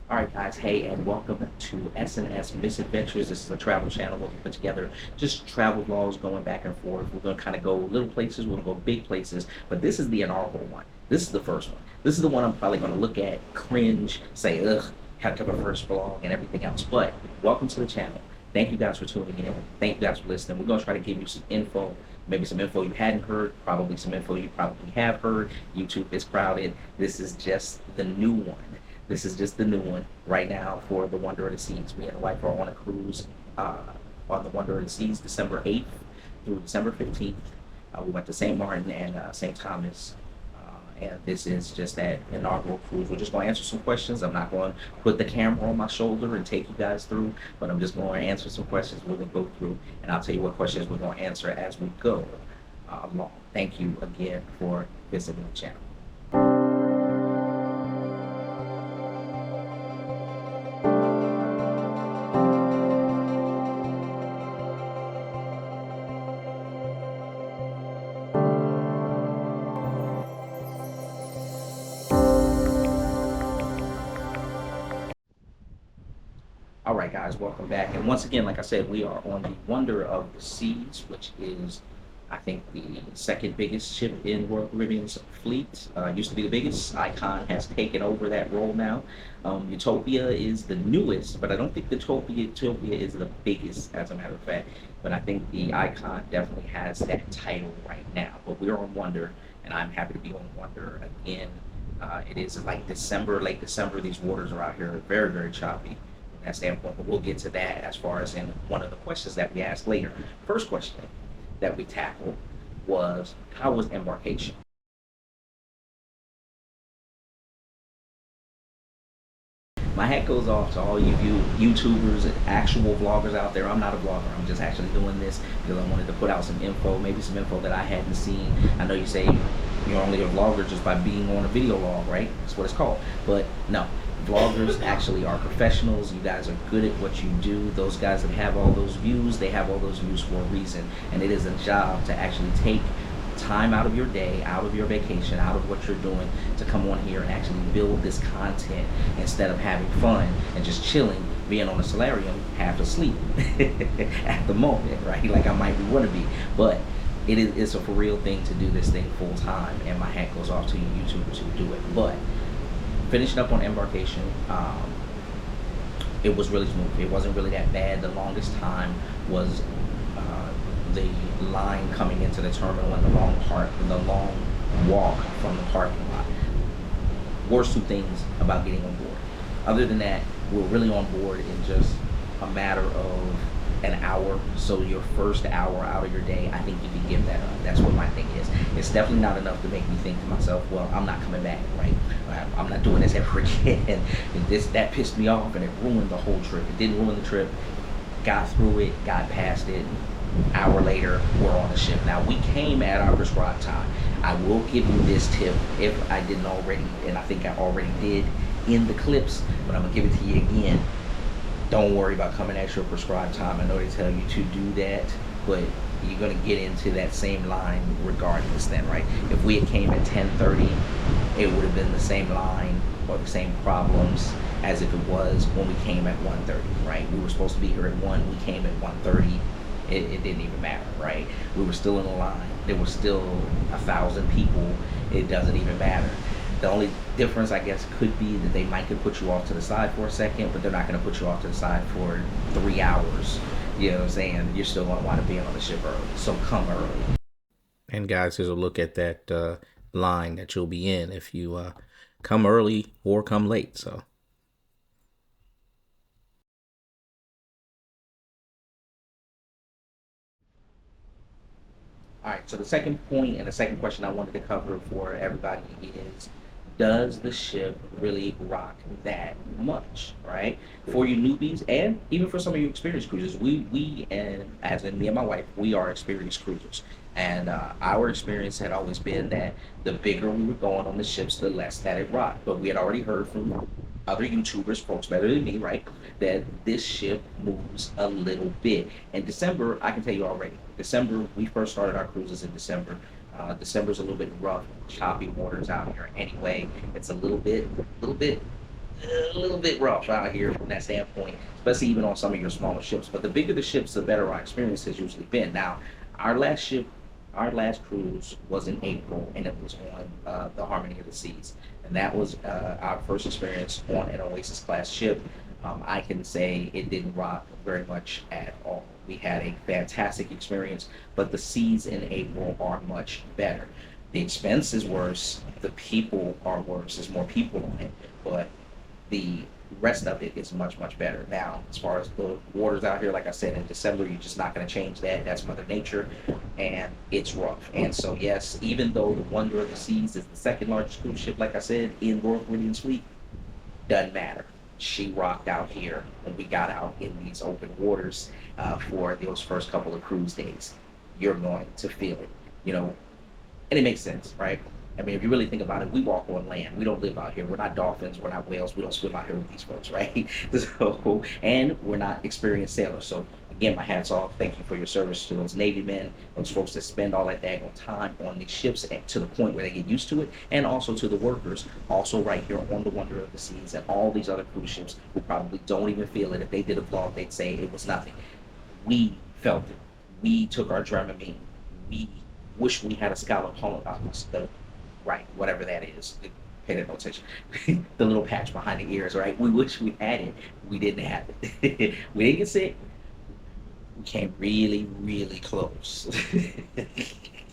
All right, guys. Hey, and welcome to S&S Misadventures. This is a travel channel where we put together just travel vlogs going back and forth. We're going to kind of go little places, we're going to go big places, but this is the inaugural one. This is the first one. This is the one I'm probably going to look at, cringe, say, ugh, had to come a first vlog and everything else. But welcome to the channel. Thank you guys for tuning in. Thank you guys for listening. We're going to try to give you some info, maybe some info you hadn't heard, probably some info you probably have heard. YouTube is crowded. This is just the new one. This is just the new one right now for the Wonder of the Seas. Me and the wife are on a cruise on the Wonder of the Seas December 8th through December 15th. We went to St. Martin and St. Thomas. And this is just that inaugural cruise. We're just going to answer some questions. I'm not going to put the camera on my shoulder and take you guys through, but I'm just going to answer some questions we're going to go through, and I'll tell you what questions we're going to answer as we go along. Thank you again for visiting the channel. All right, guys, welcome back. And once again, like I said, we are on the Wonder of the Seas, which is, I think, the second biggest ship in Royal Caribbean's fleet. Used to be the biggest. Icon has taken over that role now. Utopia is the newest, but I don't think the Utopia is the biggest, as a matter of fact. But I think the Icon definitely has that title right now. But we're on Wonder, and I'm happy to be on Wonder again. It is like December, late December. These waters are out here very, very choppy that standpoint, but we'll get to that as far as in one of the questions that we asked later. First question that we tackled was, how was embarkation? My hat goes off to all you YouTubers and actual vloggers out there. I'm not a vlogger. I'm just actually doing this because I wanted to put out some info, maybe some info that I hadn't seen. I know you say you're only a vlogger just by being on a video log, right? That's what it's called. But no, vloggers actually are professionals. You guys are good at what you do. Those guys that have all those views, they have all those views for a reason. And it is a job to actually take time out of your day, out of your vacation, out of what you're doing to come on here and actually build this content instead of having fun and just chilling, being on a solarium, half asleep at the moment, right? Like I might want to be, but it's a for real thing to do this thing full time, and my hat goes off to you YouTubers who do it. But finishing up on embarkation, it was really smooth. It wasn't really that bad. The longest time was the line coming into the terminal and the long walk from the parking lot. Worst two things about getting on board. Other than that, we're really on board in just a matter of an hour. So your first hour out of your day, I think you can give that up. That's what my thing is. It's definitely not enough to make me think to myself, well, I'm not coming back, right? I'm not doing this ever again. And that pissed me off, and it ruined the whole trip. It didn't ruin the trip. Got through it, got past it. Hour later, we're on the ship. Now, we came at our prescribed time. I will give you this tip if I didn't already, and I think I already did in the clips, but I'm gonna give it to you again. Don't worry about coming at your prescribed time. I know they tell you to do that, but you're gonna get into that same line regardless then, right? If we had came at 10:30, it would have been the same line or the same problems as if it was when we came at 1:30, right? We were supposed to be here at 1, we came at 1:30. It didn't even matter, right? We were still in the line. There were still 1,000 people. It doesn't even matter. The only difference, I guess, could be that they might could put you off to the side for a second, but they're not going to put you off to the side for 3 hours. You know what I'm saying? You're still going to want to be on the ship early, so come early. And guys, here's a look at that line that you'll be in if you come early or come late. So. All right, so the second point and the second question I wanted to cover for everybody is, does the ship really rock that much, right? For you newbies and even for some of you experienced cruisers, we and as in me and my wife, we are experienced cruisers. And our experience had always been that the bigger we were going on the ships, the less that it rocked. But we had already heard from other YouTubers, folks better than me, right, that this ship moves a little bit. In December, I can tell you already, December, we first started our cruises in December. December's a little bit rough, choppy waters out here anyway. It's a little bit a little bit rough out here from that standpoint, especially even on some of your smaller ships. But the bigger the ships, the better our experience has usually been. Now, our last ship, our last cruise was in April, and it was on the Harmony of the Seas, and that was our first experience on an Oasis class ship. I can say it didn't rock very much at all. We had a fantastic experience, but the seas in April are much better. The expense is worse. The people are worse. There's more people on it, but the rest of it is much much better. Now, as far as the waters out here, like I said, in December, you're just not going to change that. That's Mother Nature, and it's rough. And so, yes, even though the Wonder of the Seas is the second largest cruise ship, like I said, in Royal Caribbean's fleet, doesn't matter. She rocked out here when we got out in these open waters for those first couple of cruise days. You're going to feel it, you know, and it makes sense, right? I mean, if you really think about it, we walk on land. We don't live out here. We're not dolphins. We're not whales. We don't swim out here with these folks, right? So, and we're not experienced sailors. So, again, my hats off. Thank you for your service to those Navy men, those folks that spend all that daggone time on these ships and to the point where they get used to it, and also to the workers, also right here on the Wonder of the Seas and all these other cruise ships who probably don't even feel it. If they did a vlog, they'd say it was nothing. We felt it. We took our Dramamine. We wish we had a scallop the right, whatever that is. Pay that no attention. The little patch behind the ears, right? We wish we had it. We didn't have it. We didn't get sick. We came really, really close.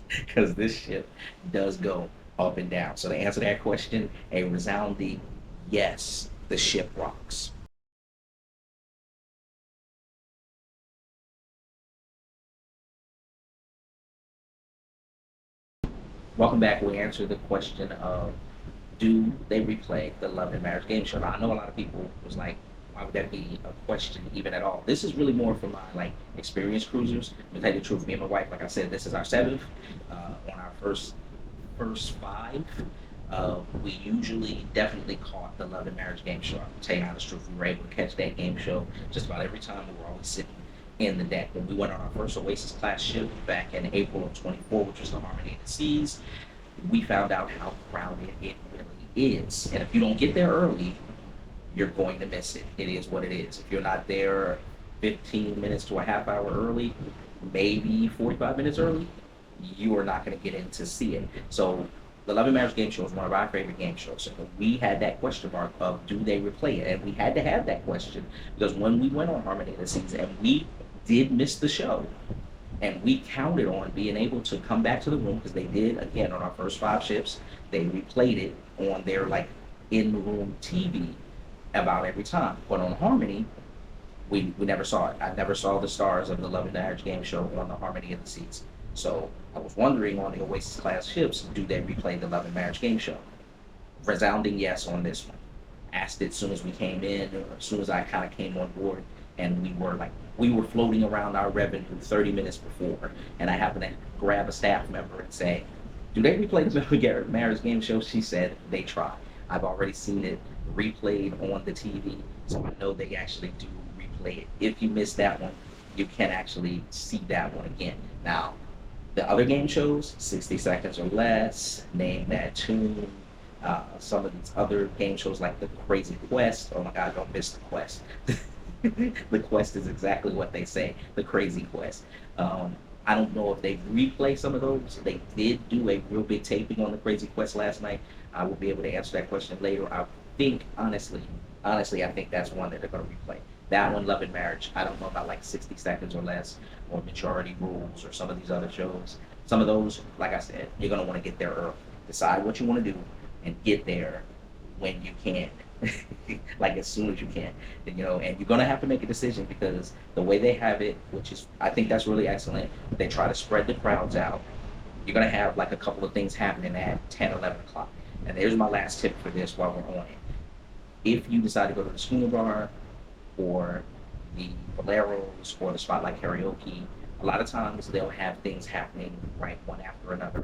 Because this ship does go up and down. So to answer that question, a resounding yes, the ship rocks. Welcome back. We answered the question of do they replay the Love and Marriage game show? Now, I know a lot of people was like, why would that be a question even at all? This is really more for my like experienced cruisers. To tell you the truth, me and my wife, like I said, this is our seventh. On our first five, we usually definitely caught the Love and Marriage game show. I'll tell you the honest truth, we were able to catch that game show just about every time. We were always sitting in the deck. When we went on our first Oasis class ship back in April of 24, which was the Harmony of the Seas, we found out how crowded it really is. And if you don't get there early, you're going to miss it. It is what it is. If you're not there 15 minutes to a half hour early, maybe 45 minutes early, you are not going to get in to see it. So the Love and Marriage game show is one of our favorite game shows. So we had that question mark of do they replay it? And we had to have that question because when we went on Harmony of the Seas and we did miss the show, and we counted on being able to come back to the room because they did again on our first five ships. They replayed it on their like in-room TV about every time. But on Harmony, we never saw it. I never saw the stars of the Love and Marriage game show on the Harmony of the Seas. So I was wondering on the Oasis class ships, do they replay the Love and Marriage game show? Resounding yes on this one. Asked it as soon as we came in, or as soon as I kind of came on board, and we were floating around our revenue 30 minutes before, and I happened to grab a staff member and say, "Do they replay the Marriage Game Show?" She said they try. I've already seen it replayed on the TV, so I know they actually do replay it. If you missed that one, you can actually see that one again. Now, the other game shows, 60 seconds or less, name that tune. Some of these other game shows like the Crazy Quest. Oh my God, don't miss the Quest. The Quest is exactly what they say, the Crazy Quest. I don't know if they replay some of those. They did do a real big taping on the Crazy Quest last night. I will be able to answer that question later. I think, honestly, I think that's one that they're going to replay. That one, Love and Marriage. I don't know about like 60 seconds or less, or Majority Rules, or some of these other shows. Some of those, like I said, you're going to want to get there early. Decide what you want to do and get there when you can. Like as soon as you can, and you're gonna have to make a decision because the way they have it, which is I think that's really excellent. They try to spread the crowds out. You're gonna have like a couple of things happening at 10, 11 o'clock. And there's my last tip for this while we're on it. If you decide to go to the Schooner Bar or the Boleros or the Spotlight Karaoke, a lot of times they'll have things happening right one after another,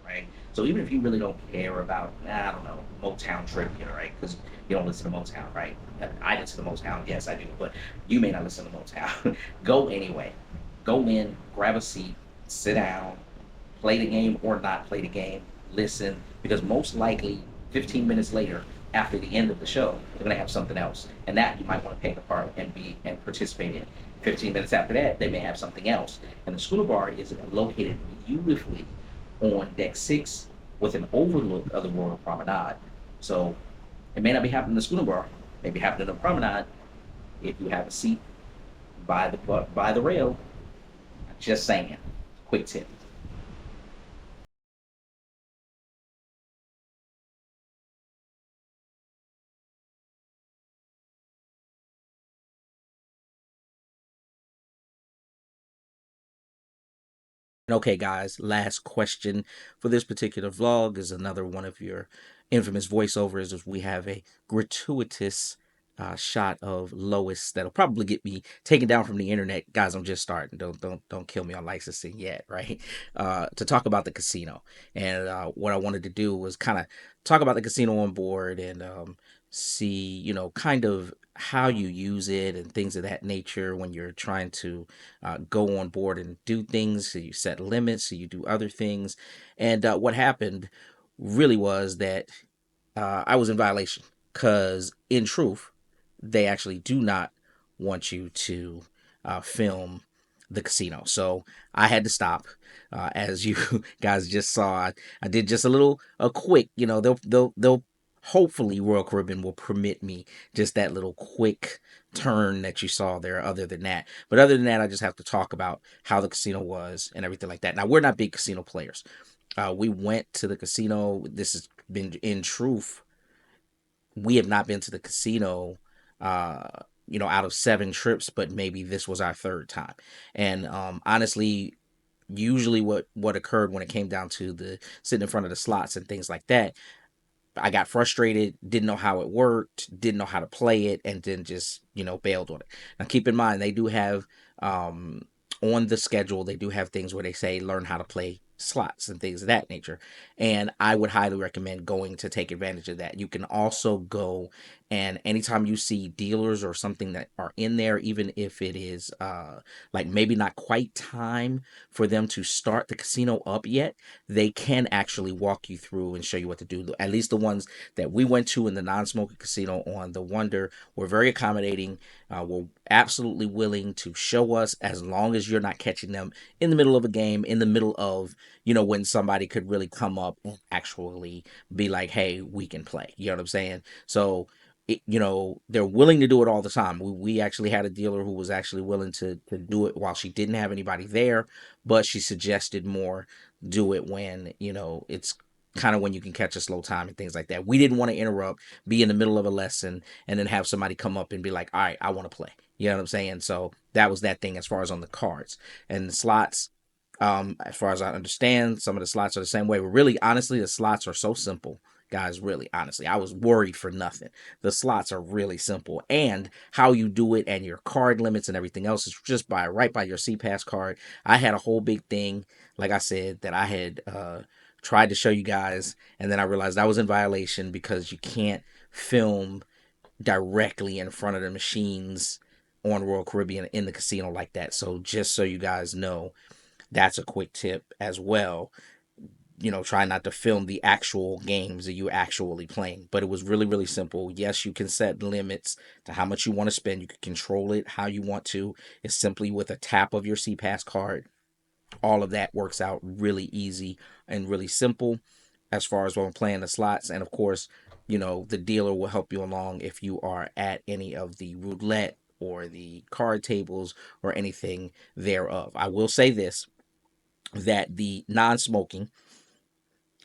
right? So even if you really don't care about, I don't know, Motown trivia, right? Because you don't listen to Motown, right? I listen to Motown, yes I do, but you may not listen to Motown. Go anyway. Go in, grab a seat, sit down, play the game or not play the game, listen, because most likely 15 minutes later, after the end of the show, they're going to have something else, and that you might want to take apart and participate in. 15 minutes after that, they may have something else, and the Schooner Bar is located beautifully on deck 6 with an overlook of the Royal Promenade. So it may not be happening in the Schooner Bar, it may be happening in the Promenade. If you have a seat by the rail, just saying. Quick tip. Okay, guys, last question for this particular vlog is another one of your infamous voiceovers. Is we have a gratuitous shot of Lois that'll probably get me taken down from the internet. Guys, I'm just starting. Don't kill me on licensing yet, right? To talk about the casino, and what I wanted to do was kind of talk about the casino on board and see, kind of how you use it and things of that nature when you're trying to go on board and do things. So you set limits, so you do other things. And what happened really was that I was in violation because, in truth, they actually do not want you to film the casino. So I had to stop. As you guys just saw, I did just a quick. They'll hopefully Royal Caribbean will permit me just that little quick turn that you saw there. Other than that, I just have to talk about how the casino was and everything like that. Now we're not big casino players. We went to the casino. This has been, in truth, we have not been to the casino out of 7 trips, but maybe this was our third time. And honestly, usually what occurred when it came down to the sitting in front of the slots and things like that, I got frustrated, didn't know how it worked, didn't know how to play it, and then just, bailed on it. Now, keep in mind, they do have, on the schedule, they do have things where they say learn how to play slots and things of that nature. And I would highly recommend going to take advantage of that. You can also go, and anytime you see dealers or something that are in there, even if it is like maybe not quite time for them to start the casino up yet, they can actually walk you through and show you what to do. At least the ones that we went to in the non-smoking casino on the Wonder were very accommodating. Were absolutely willing to show us, as long as you're not catching them in the middle of a game, in the middle of, when somebody could really come up and actually be like, hey, we can play. You know what I'm saying? So they're willing to do it all the time. We actually had a dealer who was actually willing to do it while she didn't have anybody there, but she suggested more do it when, it's kind of when you can catch a slow time and things like that. We didn't want to interrupt, be in the middle of a lesson, and then have somebody come up and be like, all right, I want to play. You know what I'm saying? So that was that thing as far as on the cards. And the slots, as far as I understand, some of the slots are the same way. But really, honestly, the slots are so simple, guys. Really, honestly, I was worried for nothing. The slots are really simple, and how you do it and your card limits and everything else is just right by your CPass card. I had a whole big thing, like I said, that I had tried to show you guys, and then I realized I was in violation because you can't film directly in front of the machines on Royal Caribbean in the casino like that. So just so you guys know, that's a quick tip as well. Try not to film the actual games that you actually playing. But it was really, really simple. Yes, you can set limits to how much you want to spend. You can control it how you want to. It's simply with a tap of your CPass card. All of that works out really easy and really simple as far as when playing the slots. And of course, the dealer will help you along if you are at any of the roulette or the card tables or anything thereof. I will say this, that the non-smoking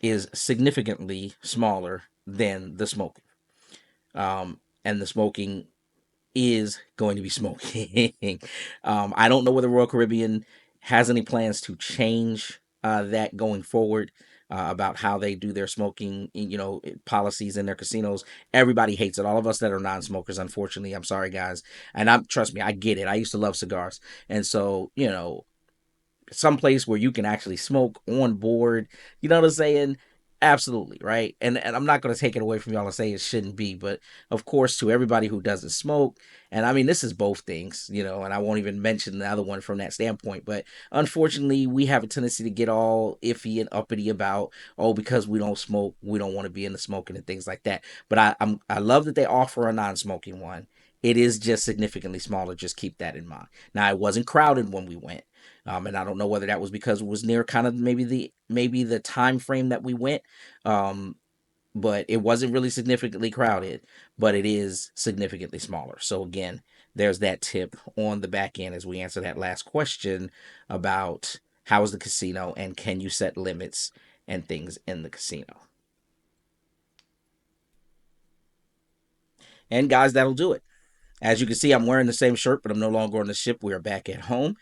is significantly smaller than the smoking. And the smoking is going to be smoking. I don't know whether Royal Caribbean has any plans to change that going forward. About how they do their smoking, policies in their casinos. Everybody hates it. All of us that are non-smokers, unfortunately, I'm sorry, guys. And trust me, I get it. I used to love cigars, and so some place where you can actually smoke on board. You know what I'm saying? Absolutely, right? And I'm not going to take it away from y'all and say it shouldn't be, but of course, to everybody who doesn't smoke, and I mean, this is both things, you know, and I won't even mention the other one from that standpoint, but unfortunately, we have a tendency to get all iffy and uppity about, oh, because we don't smoke, we don't want to be in the smoking and things like that. But I love that they offer a non-smoking one. It is just significantly smaller. Just keep that in mind. Now, it wasn't crowded when we went. And I don't know whether that was because it was near kind of maybe the time frame that we went, um, but it wasn't really significantly crowded, but it is significantly smaller. So again, there's that tip on the back end as we answer that last question about how is the casino and can you set limits and things in the casino. And guys, that'll do it. As you can see, I'm wearing the same shirt, but I'm no longer on the ship. We are back at home.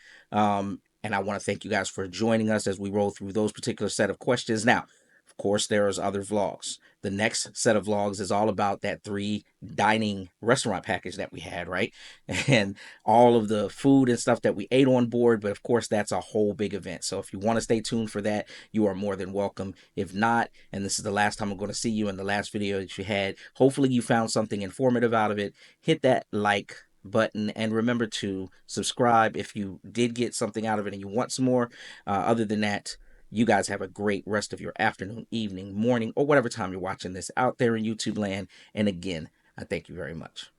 And I want to thank you guys for joining us as we roll through those particular set of questions. Now, of course, there's other vlogs. The next set of vlogs is all about that 3 dining restaurant package that we had, right? And all of the food and stuff that we ate on board. But of course, that's a whole big event. So if you want to stay tuned for that, you are more than welcome. If not, and this is the last time I'm going to see you in the last video that you had, hopefully you found something informative out of it. Hit that like button and remember to subscribe if you did get something out of it and you want some more. Other than that, you guys have a great rest of your afternoon, evening, morning, or whatever time you're watching this out there in YouTube land. And again, I thank you very much.